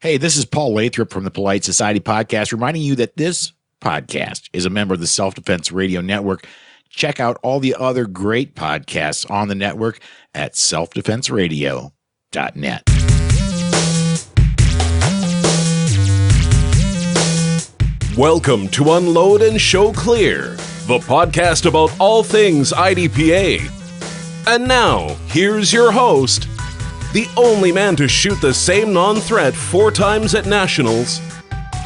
Hey, this is Paul Lathrop from the Polite Society Podcast, reminding you that this podcast is a member of the Self-Defense Radio Network. Check out all the other great podcasts on the network at selfdefenseradio.net. Welcome to Unload and Show Clear, the podcast about all things IDPA. And now, here's your host, the only man to shoot the same non-threat 4 times at Nationals,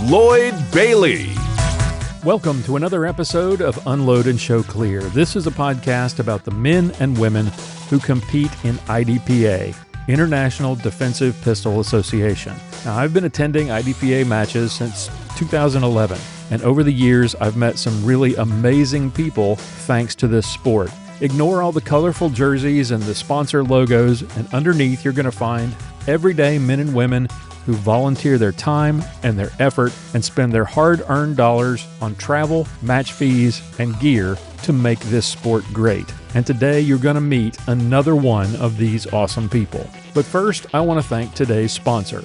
Lloyd Bailey. Welcome to another episode of Unload and Show Clear. This is a podcast about the men and women who compete in IDPA, International Defensive Pistol Association. Now, I've been attending IDPA matches since 2011, and over the years, I've met some really amazing people thanks to this sport. Ignore all the colorful jerseys and the sponsor logos, and underneath you're going to find everyday men and women who volunteer their time and their effort and spend their hard-earned dollars on travel, match fees, and gear to make this sport great. And today you're going to meet another one of these awesome people. But first, I want to thank today's sponsor.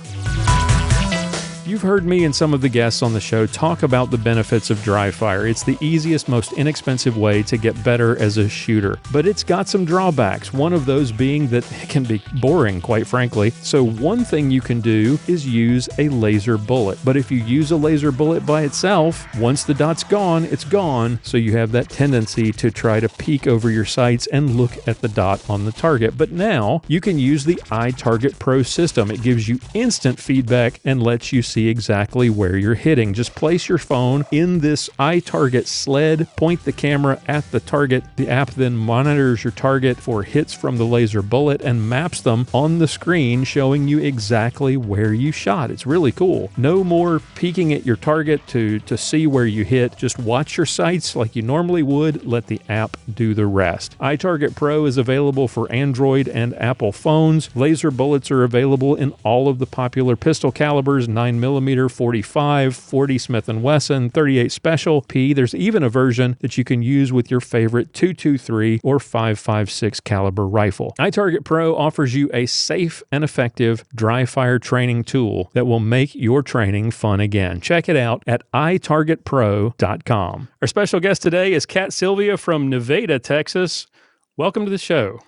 You've heard me and some of the guests on the show talk about the benefits of dry fire. It's the easiest, most inexpensive way to get better as a shooter. But it's got some drawbacks, one of those being that it can be boring, quite frankly. So one thing you can do is use a laser bullet. But if you use a laser bullet by itself, once the dot's gone, it's gone. So you have that tendency to try to peek over your sights and look at the dot on the target. But now you can use the iTarget Pro system. It gives you instant feedback and lets you see exactly where you're hitting. Just place your phone in this iTarget sled, point the camera at the target. The app then monitors your target for hits from the laser bullet and maps them on the screen, showing you exactly where you shot. It's really cool. No more peeking at your target to see where you hit. Just watch your sights like you normally would. Let the app do the rest. iTarget Pro is available for Android and Apple phones. Laser bullets are available in all of the popular pistol calibers, 9mm, 45, 40 Smith & Wesson, 38 Special P. There's even a version that you can use with your favorite .223 or .556 caliber rifle. iTarget Pro offers you a safe and effective dry fire training tool that will make your training fun again. Check it out at itargetpro.com. Our special guest today is Kat Silvia from Nevada, Texas. Welcome to the show.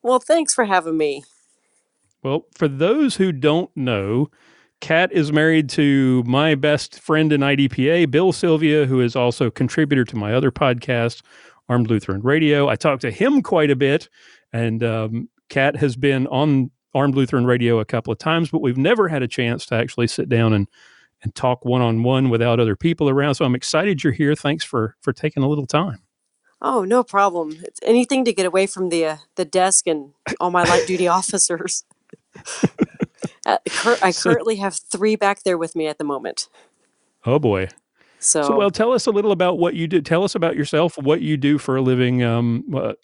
Well, thanks for having me. Well, for those who don't know, Kat is married to my best friend in IDPA, Bill Silvia, who is also a contributor to my other podcast, Armed Lutheran Radio. I talk to him quite a bit, and Kat has been on Armed Lutheran Radio a couple of times, but we've never had a chance to actually sit down and talk one-on-one without other people around. So I'm excited you're here. Thanks for taking a little time. Oh, no problem. It's anything to get away from the desk and all my light duty officers. I currently have 3 back there with me at the moment. Oh, boy. So, well, tell us a little about what you do. Tell us about yourself, what you do for a living.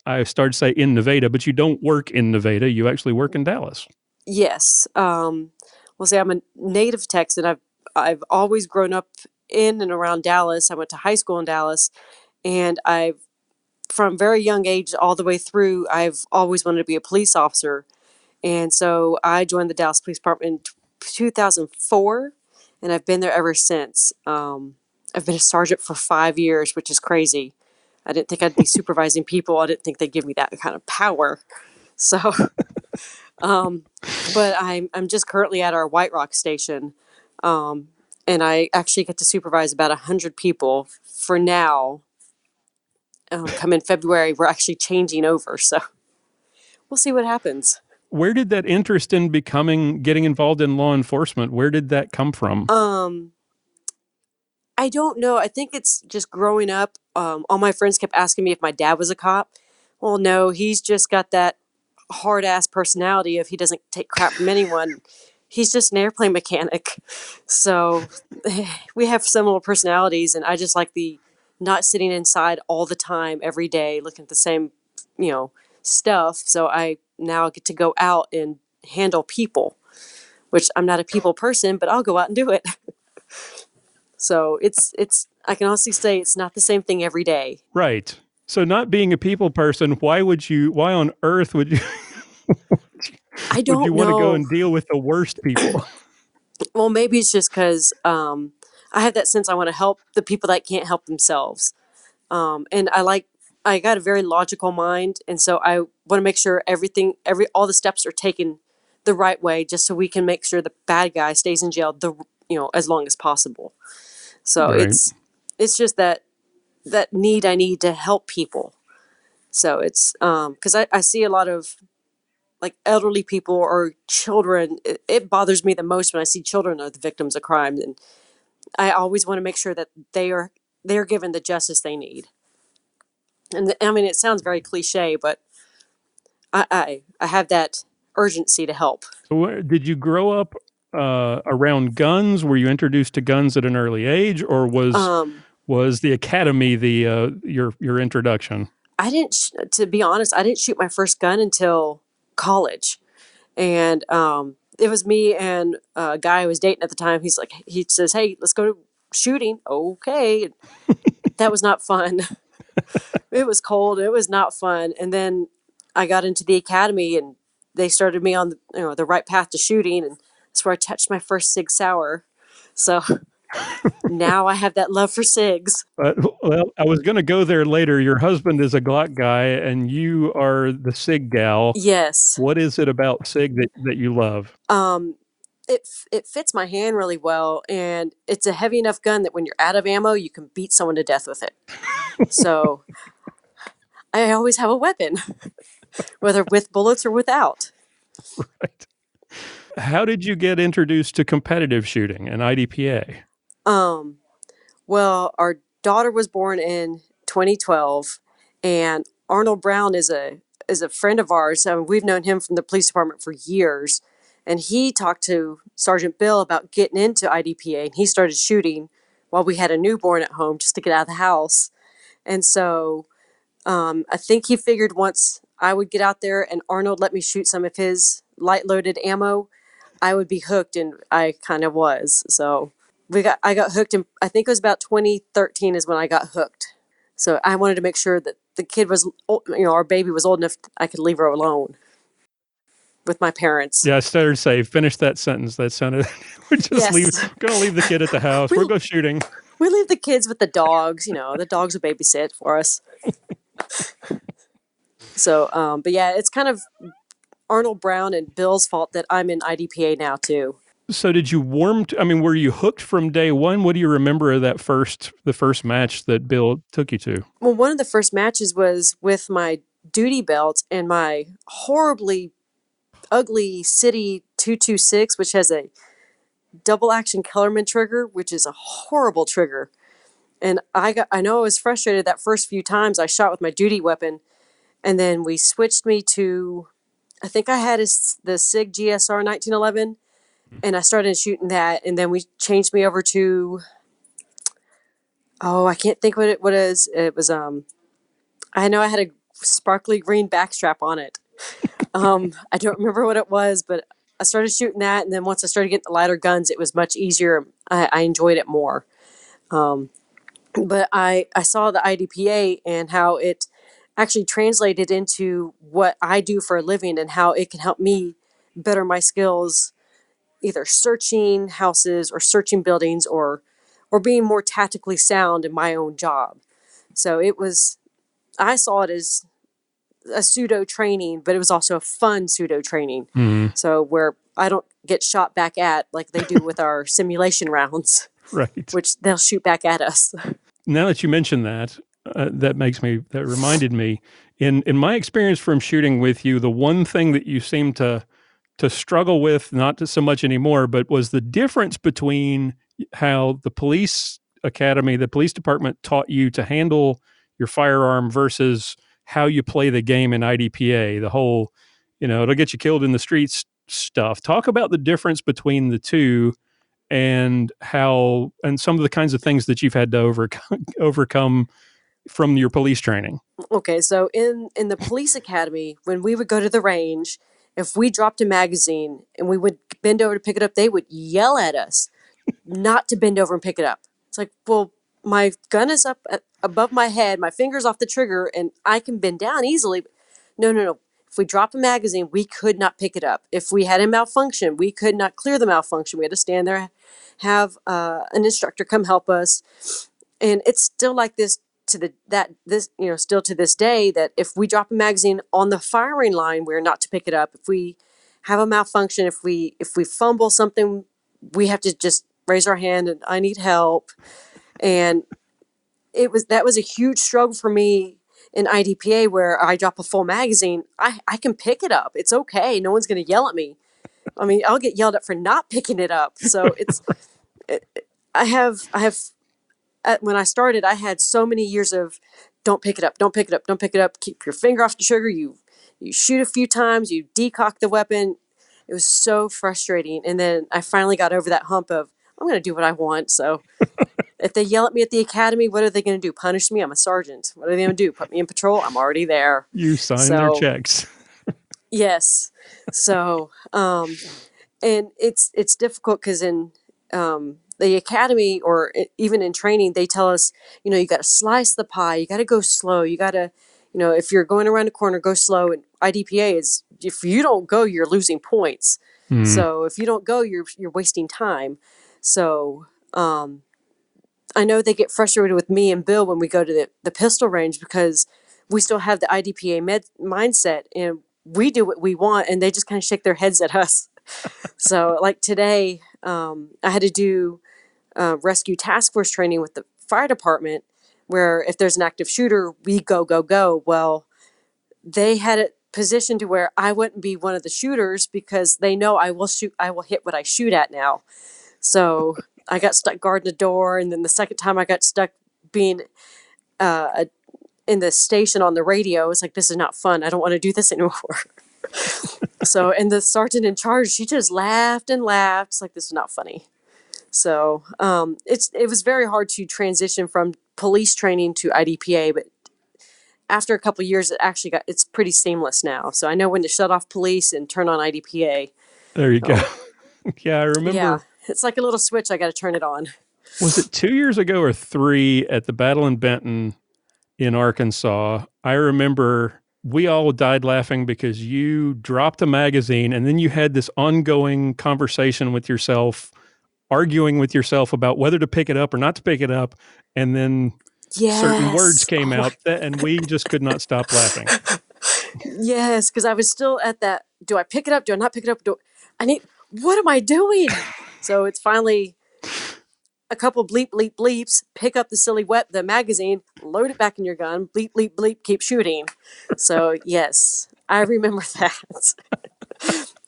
I started to say in Nevada, but you don't work in Nevada. You actually work in Dallas. Yes. I'm a native Texan. I've always grown up in and around Dallas. I went to high school in Dallas, and from very young age all the way through, I've always wanted to be a police officer. And so I joined the Dallas Police Department in 2004, and I've been there ever since. I've been a sergeant for 5 years, which is crazy. I didn't think I'd be supervising people. I didn't think they'd give me that kind of power. So, but I'm just currently at our White Rock station, and I actually get to supervise about 100 people for now. Come in February, we're actually changing over, so we'll see what happens. Where did that interest in getting involved in law enforcement, where did that come from? I don't know. I think it's just growing up. All my friends kept asking me if my dad was a cop. Well, no, he's just got that hard-ass personality if he doesn't take crap from anyone. He's just an airplane mechanic. So we have similar personalities, and I just like the not sitting inside all the time, every day, looking at the same, stuff. So I now get to go out and handle people, which I'm not a people person, but I'll go out and do it. So it's I can honestly say it's not the same thing every day. Right. So not being a people person, why on earth would you I don't know. Would you want to go and deal with the worst people? Well, maybe it's just because I have that sense I want to help the people that can't help themselves. And I got a very logical mind. And so I want to make sure all the steps are taken the right way, just so we can make sure the bad guy stays in jail as long as possible. So Right. it's just that need I need to help people. So it's because I see a lot of like elderly people or children. It bothers me the most when I see children are the victims of crime, and I always want to make sure that they're given the justice they need. And I mean, it sounds very cliche, but I have that urgency to help. So, did you grow up around guns? Were you introduced to guns at an early age, or Um, was the academy the your introduction? I didn't, to be honest, I didn't shoot my first gun until college, and it was me and a guy I was dating at the time. He says, "Hey, let's go shooting." Okay, that was not fun. It was cold. It was not fun. And then I got into the academy, and they started me on the right path to shooting, and that's where I touched my first Sig Sauer. So now I have that love for SIGs. Well, I was going to go there later. Your husband is a Glock guy, and you are the SIG gal. Yes. What is it about SIG that you love? It fits my hand really well, and it's a heavy enough gun that when you're out of ammo, you can beat someone to death with it. So I always have a weapon, whether with bullets or without. Right. How did you get introduced to competitive shooting and IDPA? Well, our daughter was born in 2012, and Arnold Brown is a friend of ours. We've known him from the police department for years, and he talked to Sergeant Bill about getting into IDPA, and he started shooting while we had a newborn at home just to get out of the house. And so I think he figured once I would get out there and Arnold let me shoot some of his light loaded ammo, I would be hooked, and I kind of was. So I got hooked, and I think it was about 2013 is when I got hooked. So I wanted to make sure that the kid was, our baby was old enough I could leave her alone with my parents. Yeah, I started to say, finish that sentence. That sounded, we're just going to leave the kid at the house. We'll go shooting. We leave the kids with the dogs. The dogs will babysit for us. So, but yeah, it's kind of Arnold Brown and Bill's fault that I'm in IDPA now too. So did you were you hooked from day one? What do you remember of the first match that Bill took you to? Well, one of the first matches was with my duty belt and my horribly ugly City 226, which has a double action Kellerman trigger, which is a horrible trigger. And I know I was frustrated that first few times I shot with my duty weapon, and then we switched me to, I think I had the SIG GSR 1911, and I started shooting that, and then we changed me over to, I can't think what it is. It was I know I had a sparkly green backstrap on it. I don't remember what it was, but I started shooting that, and then once I started getting the lighter guns, it was much easier. I enjoyed it more. But I saw the IDPA and how it actually translated into what I do for a living, and how it can help me better my skills, either searching houses or searching buildings, or being more tactically sound in my own job. So I saw it as a pseudo training, but it was also a fun pseudo training. Mm-hmm. So where I don't get shot back at like they do with our simulation rounds, right? Which they'll shoot back at us. Now that you mention that, that reminded me. In my experience from shooting with you, the one thing that you seem to struggle with, not so much anymore, but was the difference between how the police academy, the police department taught you to handle your firearm versus how you play the game in IDPA, the whole, it'll get you killed in the streets stuff. Talk about the difference between the two and some of the kinds of things that you've had to overcome from your police training. Okay, so in the police academy, when we would go to the range, if we dropped a magazine and we would bend over to pick it up, they would yell at us not to bend over and pick it up. It's like, well, my gun is up above my head, my finger's off the trigger, and I can bend down easily. No. If we drop a magazine, we could not pick it up. If we had a malfunction, we could not clear the malfunction. We had to stand there, have an instructor come help us. And it's still like this still to this day, that if we drop a magazine on the firing line, we're not to pick it up. If we have a malfunction, if we fumble something, we have to just raise our hand and I need help. And that was a huge struggle for me in IDPA, where I drop a full magazine. I can pick it up. It's okay. No one's going to yell at me. I mean, I'll get yelled at for not picking it up. So I have when I started, I had so many years of don't pick it up, don't pick it up, don't pick it up. Keep your finger off the trigger. You shoot a few times, you decock the weapon. It was so frustrating. And then I finally got over that hump of I'm going to do what I want. So if they yell at me at the academy, what are they going to do? Punish me? I'm a sergeant. What are they going to do? Put me in patrol? I'm already there. You sign their checks. Yes. So, and it's difficult because in the academy, or even in training, they tell us, you got to slice the pie. You got to go slow. You got to, if you're going around a corner, go slow. And IDPA is, if you don't go, you're losing points. So if you don't go, you're wasting time. So, I know they get frustrated with me and Bill when we go to the pistol range, because we still have the IDPA mindset and we do what we want, and they just kind of shake their heads at us. So like today, I had to do rescue task force training with the fire department, where if there's an active shooter, we go, go, go. Well, they had it positioned to where I wouldn't be one of the shooters, because they know I will hit what I shoot at now. So I got stuck guarding the door, and then the second time I got stuck being in the station on the radio. It's like, this is not fun. I don't want to do this anymore. So, and the sergeant in charge, she just laughed and laughed. It's like, this is not funny. So it was very hard to transition from police training to IDPA, but after a couple of years, it's pretty seamless now. So I know when to shut off police and turn on IDPA. There you go. Yeah, I remember. Yeah, it's like a little switch. I got to turn it on. Was it 2 years ago or 3 at the battle in Benton in Arkansas? I remember we all died laughing because you dropped a magazine and then you had this ongoing conversation with yourself, arguing with yourself about whether to pick it up or not to pick it up. And then certain words came out and we just could not stop laughing. Yes, because I was still at that, do I pick it up? Do I not pick it up? What am I doing? So it's finally a couple bleep, bleep, bleeps, pick up the magazine, load it back in your gun, bleep, bleep, bleep, keep shooting. So yes, I remember that.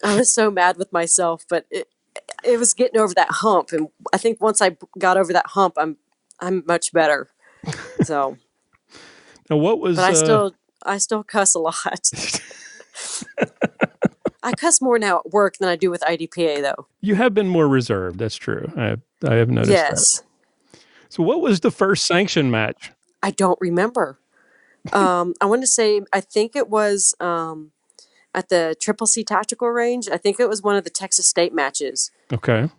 I was so mad with myself, but it was getting over that hump. And I think once I got over that hump, I'm much better. So now what was, but I still cuss a lot. I cuss more now at work than I do with IDPA, though. You have been more reserved. That's true. I have noticed that. So what was the first sanction match? I don't remember. I want to say, I think it was at the Triple C Tactical Range. I think it was one of the Texas State matches. Okay.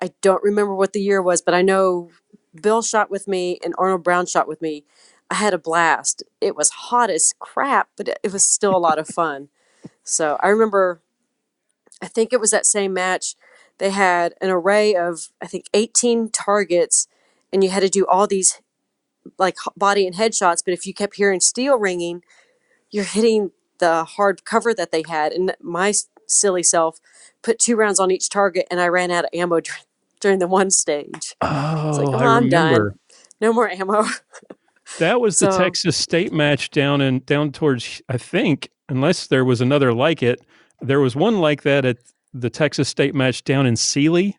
I don't remember what the year was, but I know Bill shot with me and Arnold Brown shot with me. I had a blast. It was hot as crap, but it was still a lot of fun. So I remember, I think it was that same match. They had an array of, I think, 18 targets, and you had to do all these like body and head shots. But if you kept hearing steel ringing, you're hitting the hard cover that they had. And my silly self put 2 rounds on each target, and I ran out of ammo during the one stage. Oh, I remember. Done. No more ammo. That was the Texas State match down towards, I think, unless there was another like it, there was one like that at the Texas State match down in Sealy,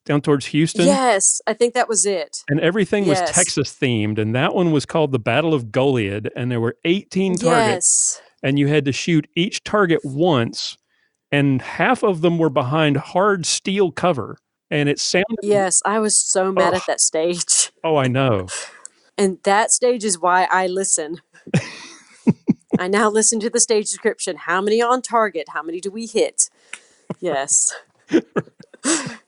down towards Houston. Yes, I think that was it. And everything was Texas themed, and that one was called the Battle of Goliad, and there were 18 targets, and you had to shoot each target once, and half of them were behind hard steel cover, and it sounded... Yes, I was so mad at that stage. Oh, I know. And that stage is why I listen. I now listen to the stage description. How many on target? How many do we hit? Yes. That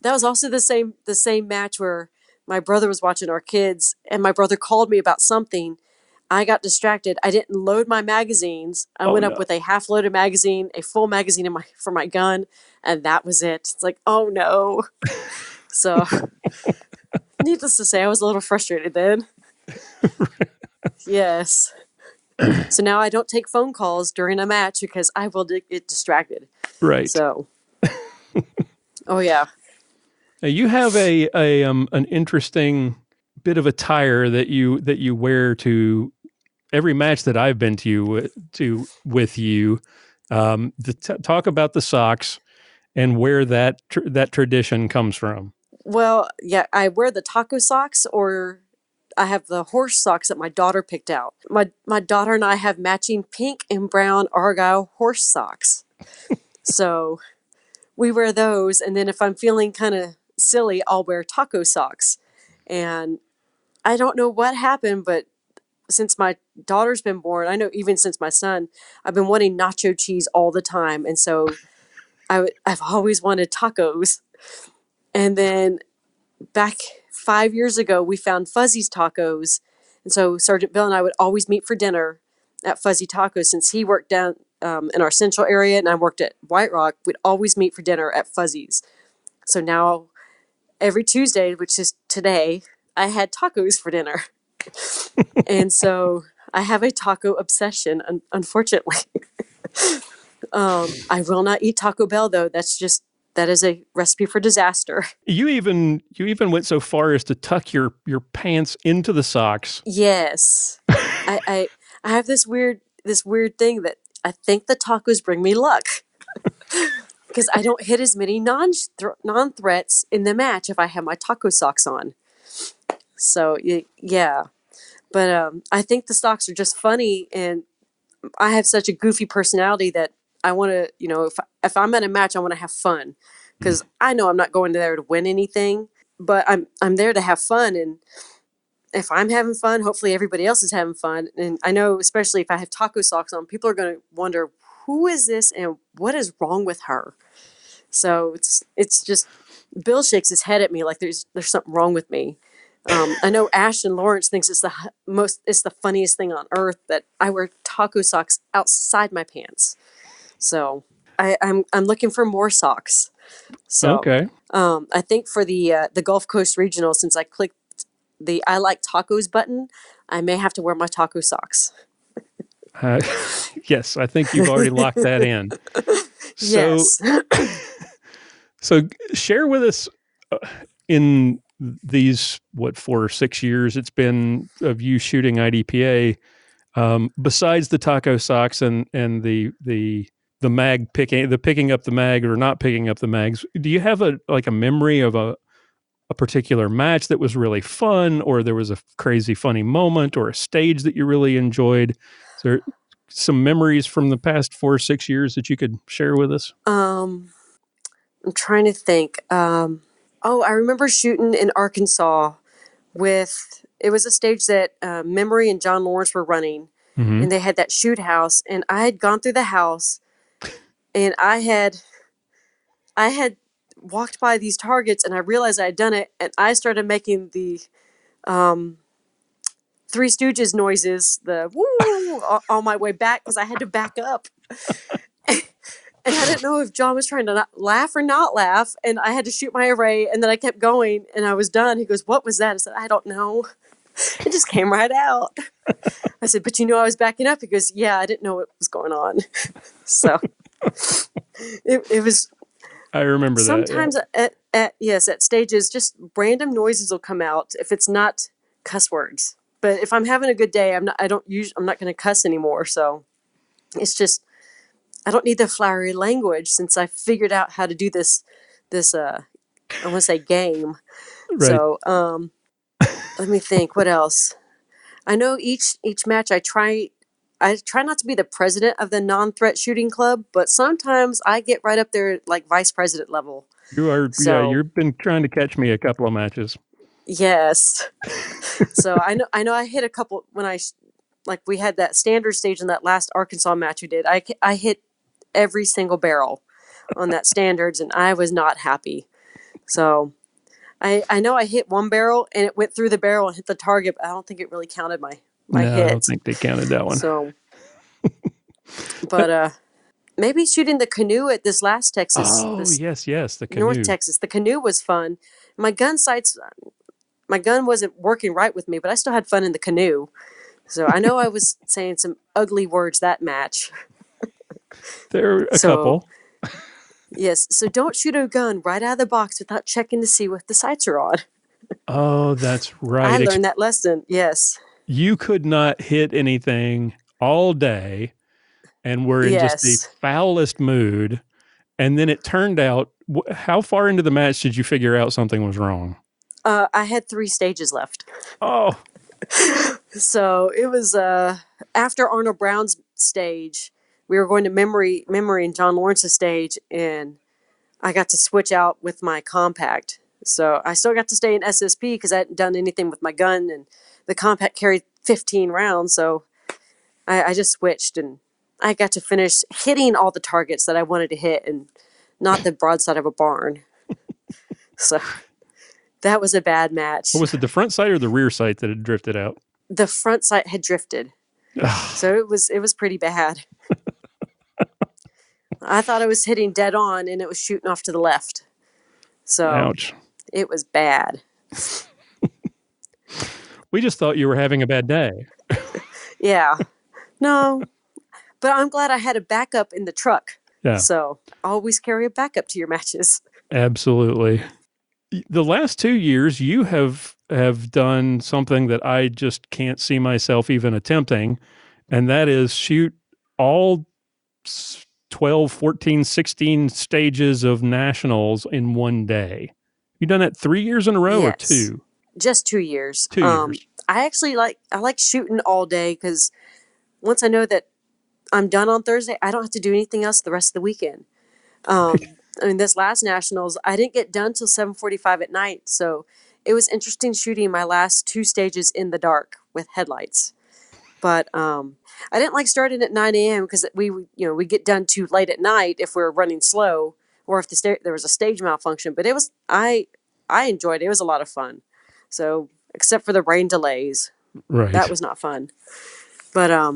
was also the same match where my brother was watching our kids, and my brother called me about something. I got distracted. I didn't load my magazines. I went up with a half-loaded magazine, a full magazine for my gun, and that was it. It's like, oh no. So, needless to say, I was a little frustrated then. Yes. So now I don't take phone calls during a match because I will get distracted. Right. So, oh yeah. Now you have an interesting bit of attire that you wear to every match that I've been to with you. Talk about the socks and where that tradition comes from. Well, yeah, I wear the taco socks, or I have the horse socks that my daughter picked out. My daughter and I have matching pink and brown Argyle horse socks. So we wear those, and then if I'm feeling kind of silly, I'll wear taco socks. And I don't know what happened, but since my daughter's been born, I know even since my son, I've been wanting nacho cheese all the time. And so I've always wanted tacos. And then back 5 years ago, we found Fuzzy's Tacos. And so Sergeant Bill and I would always meet for dinner at Fuzzy Tacos. Since he worked down in our central area and I worked at White Rock, we'd always meet for dinner at Fuzzy's. So now every Tuesday, which is today, I had tacos for dinner. And so I have a taco obsession, unfortunately. I will not eat Taco Bell, though. That is a recipe for disaster. You even went so far as to tuck your pants into the socks. Yes. I have this weird thing that I think the tacos bring me luck. Because I don't hit as many non-threats in the match if I have my taco socks on. So, yeah. But I think the socks are just funny, and I have such a goofy personality that I want to, if I'm at a match, I want to have fun. Because I know I'm not going there to win anything, but I'm there to have fun. And if I'm having fun, hopefully everybody else is having fun. And I know, especially if I have taco socks on, people are going to wonder, who is this and what is wrong with her? So it's just, Bill shakes his head at me like there's something wrong with me. I know Ashton Lawrence thinks it's the funniest thing on earth that I wear taco socks outside my pants. So I'm looking for more socks. So okay. I think for the Gulf Coast Regional, since I clicked the I like tacos button, I may have to wear my taco socks. Yes, I think you've already locked that in. So, Yes. So share with us in these 4 or 6 years it's been of you shooting IDPA. Besides the taco socks and the mag picking up the mag or not picking up the mags, do you have a memory of a particular match that was really fun, or there was a crazy funny moment, or a stage that you really enjoyed? Is there some memories from the past 4 or 6 years that you could share with us? I'm trying to think. I remember shooting in Arkansas it was a stage that Memory and John Lawrence were running, and they had that shoot house, and I had gone through the house, and I had walked by these targets, and I realized I had done it, and I started making the Three Stooges noises, the woo, on my way back because I had to back up. And I didn't know if John was trying to laugh or not laugh, and I had to shoot my array, and then I kept going, and I was done. He goes, "What was that?" I said, "I don't know." It just came right out. I said, "But I was backing up." He goes, "Yeah, I didn't know what was going on." So it was. I remember sometimes that. at stages, just random noises will come out if it's not cuss words. But if I'm having a good day, I'm not going to cuss anymore. So it's just, I don't need the flowery language since I figured out how to do this I want to say game. Right. So let me think. What else? I know each match I try not to be the president of the non-threat shooting club, but sometimes I get right up there like vice president level. You are, So, yeah. You've been trying to catch me a couple of matches. Yes. So I know I hit a couple when we had that standard stage in that last Arkansas match we did. I hit every single barrel on that standards, and I was not happy. So I know I hit one barrel and it went through the barrel and hit the target, but I don't think it really counted my No, I don't hit. think they counted that one. So, but maybe shooting the canoe at this last Texas, Oh, this yes, the North canoe. Texas. The canoe was fun. My gun wasn't working right with me, but I still had fun in the canoe. So I know I was saying some ugly words that match. There are a So couple. yes, so don't shoot a gun right out of the box without checking to see if the sights are on. Oh, that's I right. learned that lesson. Yes. You could not hit anything all day and were in just the Yes. foulest mood. And then it turned out, how far into the match did you figure out something was wrong? I had 3 stages left. Oh, So it was after Arnold Brown's stage, we were going to memory and John Lawrence's stage, and I got to switch out with my compact. So I still got to stay in SSP because I hadn't done anything with my gun, and the compact carried 15 rounds. So I just switched, and I got to finish hitting all the targets that I wanted to hit, and not the broadside of a barn. So that was a bad match. was it the front sight or the rear sight that had drifted out? The front sight had drifted. So it was pretty bad. I thought I was hitting dead on, and it was shooting off to the left. So Ouch. it was bad. We just thought you were having a bad day. Yeah. No. But I'm glad I had a backup in the truck. Yeah. So always carry a backup to your matches. Absolutely. The last 2 years, you have done something that I just can't see myself even attempting, and that is shoot all 12, 14, 16 stages of nationals in one day. You've done that 3 years in a row or Yes. 2? Just 2 years. 2 years. I actually like shooting all day because once I know that I'm done on Thursday, I don't have to do anything else the rest of the weekend. I mean, this last nationals, I didn't get done till 7:45 at night, so it was interesting shooting my last 2 stages in the dark with headlights. But I didn't like starting at 9 a.m. because we get done too late at night if we're running slow or if there was a stage malfunction. But I enjoyed it. It was a lot of fun. So except for the rain delays, Right. that was not fun. But I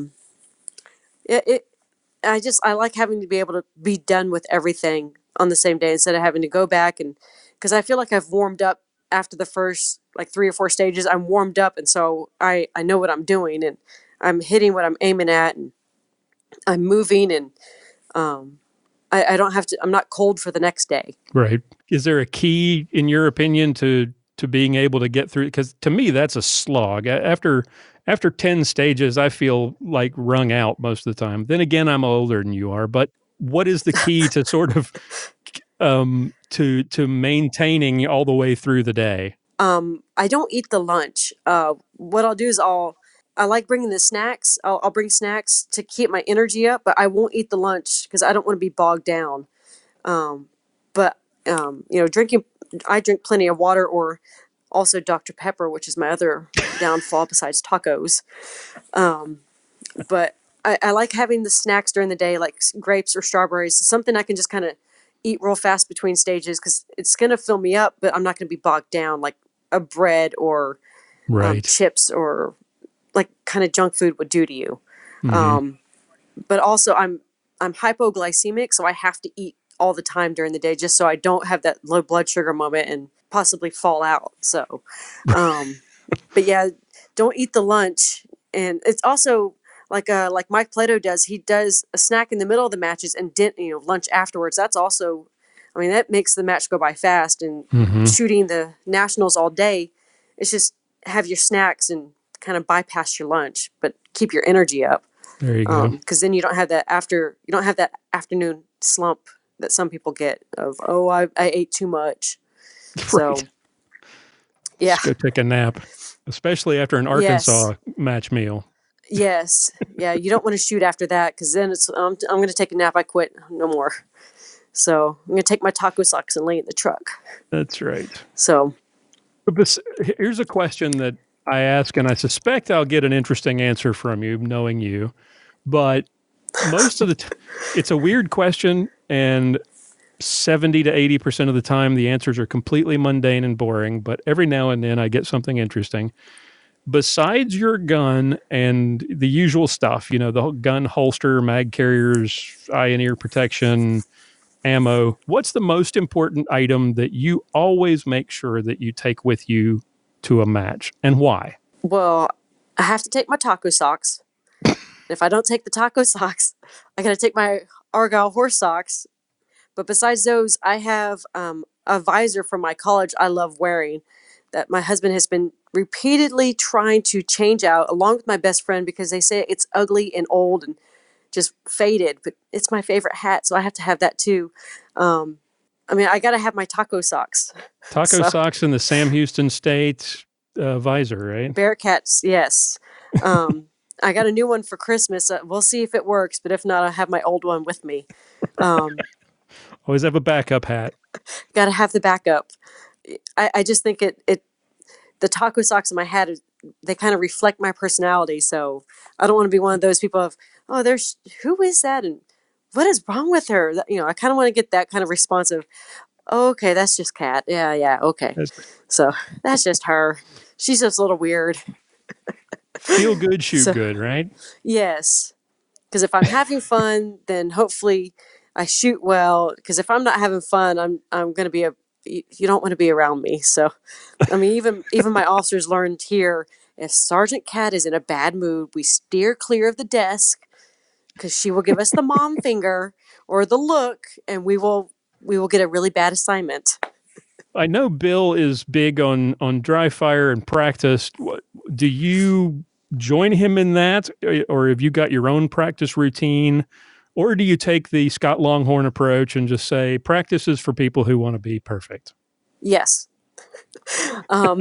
like having to be able to be done with everything on the same day instead of having to go back, and because I feel like I've warmed up after the first like 3 or 4 stages. I'm warmed up, and so I know what I'm doing, and I'm hitting what I'm aiming at, and I'm moving, and I don't have to. I'm not cold for the next day. Right. Is there a key, in your opinion, to being able to get through? Because to me, that's a slog. After 10 stages, I feel like wrung out most of the time. Then again, I'm older than you are. But what is the key to sort of to maintaining all the way through the day? I don't eat the lunch. What I'll do is I like bringing the snacks. I'll bring snacks to keep my energy up, but I won't eat the lunch because I don't want to be bogged down. But drinking, I drink plenty of water, or also Dr. Pepper, which is my other downfall besides tacos. But I like having the snacks during the day, like grapes or strawberries, something I can just kind of eat real fast between stages because it's going to fill me up, but I'm not going to be bogged down like a bread or Right. chips or like kind of junk food would do to you. Mhm. But also I'm hypoglycemic, so I have to eat all the time during the day just so I don't have that low blood sugar moment and possibly fall out. So, but yeah, don't eat the lunch. And it's also like Mike Plato does. He does a snack in the middle of the matches and lunch afterwards. That's also, I mean, that makes the match go by fast. And shooting the nationals all day, it's just have your snacks and kind of bypass your lunch, but keep your energy up. There you go. Because then you don't have that afternoon slump that some people get of, I ate too much. So, Right. yeah. Just go take a nap, especially after an Arkansas match meal. Yes. Yeah. You don't want to shoot after that because then it's, I'm going to take a nap. I quit. No more. So I'm going to take my taco socks and lay in the truck. That's right. So Here's a question that I ask, and I suspect I'll get an interesting answer from you, knowing you. But most of the it's a weird question, and 70 to 80% of the time, the answers are completely mundane and boring. But every now and then, I get something interesting. besides your gun and the usual stuff, the whole gun holster, mag carriers, eye and ear protection, ammo, what's the most important item that you always make sure that you take with you to a match, and why? Well, I have to take my taco socks. If I don't take the taco socks, I got to take my Argyle horse socks. But besides those, I have a visor from my college I love wearing that my husband has been repeatedly trying to change out, along with my best friend, because they say it's ugly and old and just faded. But it's my favorite hat, so I have to have that too. I got to have my taco socks. Taco socks in the Sam Houston State visor, right? Bearcats, yes. I got a new one for Christmas. We'll see if it works, but if not, I'll have my old one with me. Always have a backup hat. Got to have the backup. I just think the taco socks in my hat, they kind of reflect my personality. So I don't want to be one of those people of, who is that? And what is wrong with her? I kind of want to get that kind of response of, oh, okay, that's just Kat. Yeah, okay. So that's just her. She's just a little weird. Feel good, shoot good, right? Yes. Because if I'm having fun, then hopefully I shoot well. Because if I'm not having fun, I'm going to be you don't want to be around me. So, even my officers learned here, if Sergeant Kat is in a bad mood, we steer clear of the desk because she will give us the mom finger or the look, and we will get a really bad assignment. I know Bill is big on dry fire and practice. Do you join him in that, or have you got your own practice routine? Or do you take the Scott Longhorn approach and just say, practice is for people who want to be perfect? Yes. Part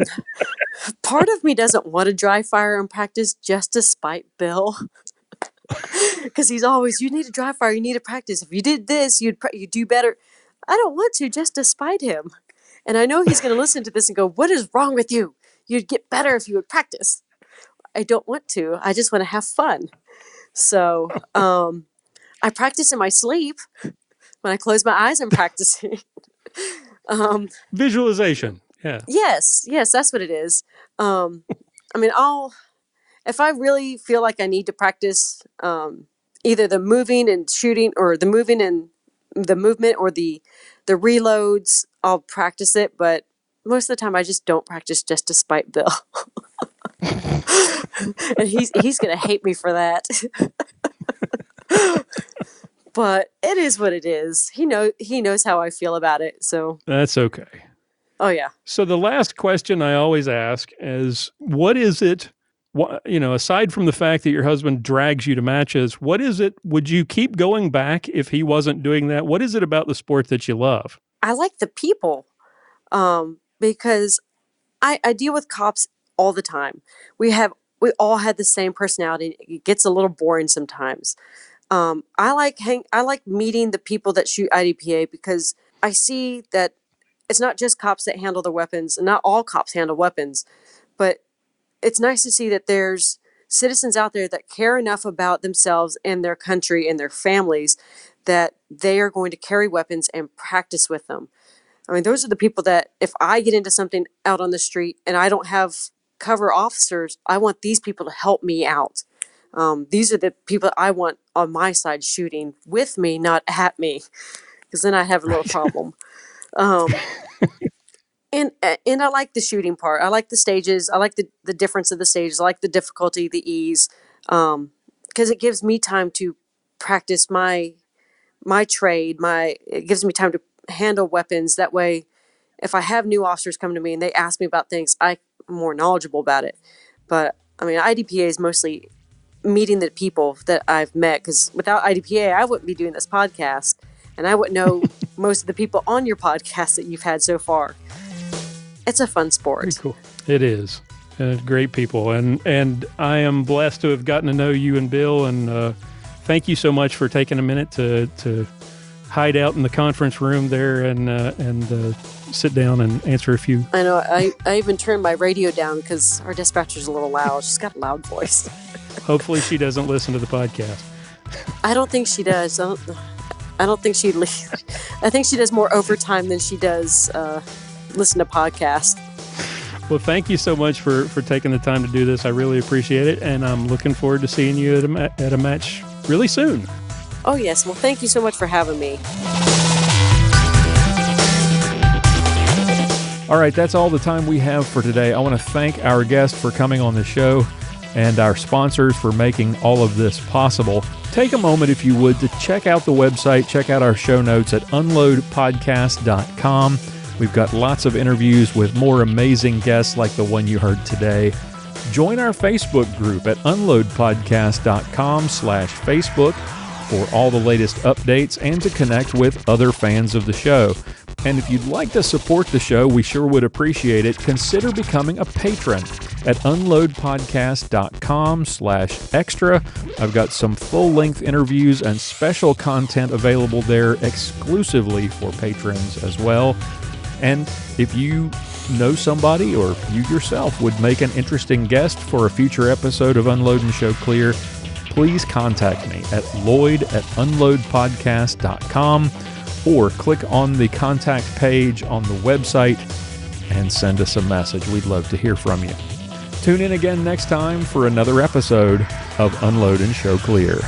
of me doesn't want to dry fire and practice just to spite Bill. Because he's always, you need to dry fire, you need to practice. If you did this, you'd do better. I don't want to just to spite him. And I know he's going to listen to this and go, what is wrong with you? You'd get better if you would practice. I don't want to. I just want to have fun. So, I practice in my sleep. When I close my eyes, I'm practicing. Visualization. Yeah. Yes, that's what it is. If I really feel like I need to practice either the moving and shooting, or the moving and the movement, or the reloads, I'll practice it. But most of the time, I just don't practice just to spite Bill. And he's gonna hate me for that. But it is what it is. He knows how I feel about it. So that's okay. Oh yeah. So the last question I always ask is, what is it? Aside from the fact that your husband drags you to matches, what is it? Would you keep going back if he wasn't doing that? What is it about the sport that you love? I like the people, because I deal with cops all the time. We all had the same personality. It gets a little boring sometimes. I like meeting the people that shoot IDPA, because I see that it's not just cops that handle their weapons, and not all cops handle weapons, but it's nice to see that there's citizens out there that care enough about themselves and their country and their families that they are going to carry weapons and practice with them. Those are the people that if I get into something out on the street and I don't have cover officers, I want these people to help me out. These are the people I want on my side shooting with me, not at me, because then I have a little problem. And I like the shooting part. I like the stages. I like the difference of the stages. I like the difficulty, the ease, because it gives me time to practice my trade. It gives me time to handle weapons. That way, if I have new officers come to me and they ask me about things, I'm more knowledgeable about it. But IDPA is mostly meeting the people that I've met, because without IDPA, I wouldn't be doing this podcast, and I wouldn't know most of the people on your podcast that you've had so far. It's a fun sport. Pretty cool. It is. Great people. And I am blessed to have gotten to know you and Bill, and thank you so much for taking a minute to hide out in the conference room there and sit down and answer a few. I know. I even turned my radio down because our dispatcher's a little loud. She's got a loud voice. Hopefully she doesn't listen to the podcast. I don't think she does. I don't think she'd leave. I think she does more overtime than she does listen to podcasts. Well, thank you so much for taking the time to do this. I really appreciate it, and I'm looking forward to seeing you at a match really soon. Oh, yes. Well, thank you so much for having me. All right, that's all the time we have for today. I want to thank our guest for coming on the show and our sponsors for making all of this possible. Take a moment, if you would, to check out the website, check out our show notes at unloadpodcast.com. We've got lots of interviews with more amazing guests like the one you heard today. Join our Facebook group at unloadpodcast.com/Facebook for all the latest updates and to connect with other fans of the show. And if you'd like to support the show, we sure would appreciate it. Consider becoming a patron at unloadpodcast.com/extra. I've got some full-length interviews and special content available there exclusively for patrons as well. And if you know somebody or you yourself would make an interesting guest for a future episode of Unload and Show Clear, please contact me at lloyd@unloadpodcast.com or click on the contact page on the website and send us a message. We'd love to hear from you. Tune in again next time for another episode of Unload and Show Clear.